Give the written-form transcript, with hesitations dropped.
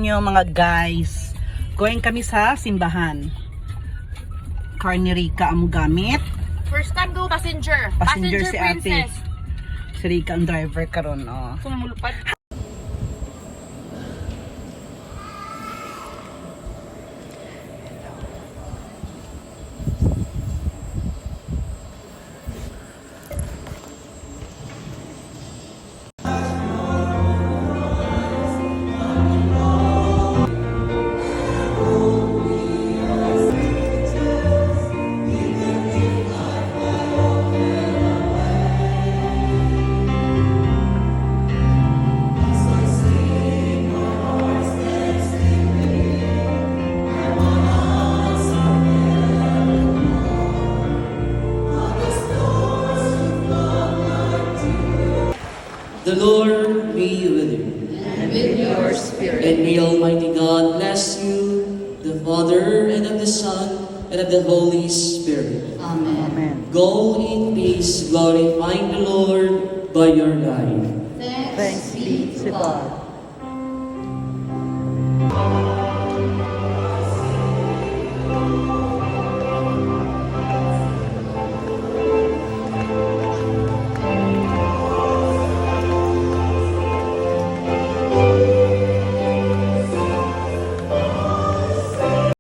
inyo mga guys. Going kami sa simbahan. Car ni Rika ang gamit. First time go passenger. Passenger si ate. princess. Si Rika ang driver karon, oh. Sumulupad. The Lord be with you. And with your spirit. And may Almighty God bless you, the Father, and of the Son, and of the Holy Spirit. Amen. Amen. Go in peace, glorifying the Lord by your life. Thanks be to God.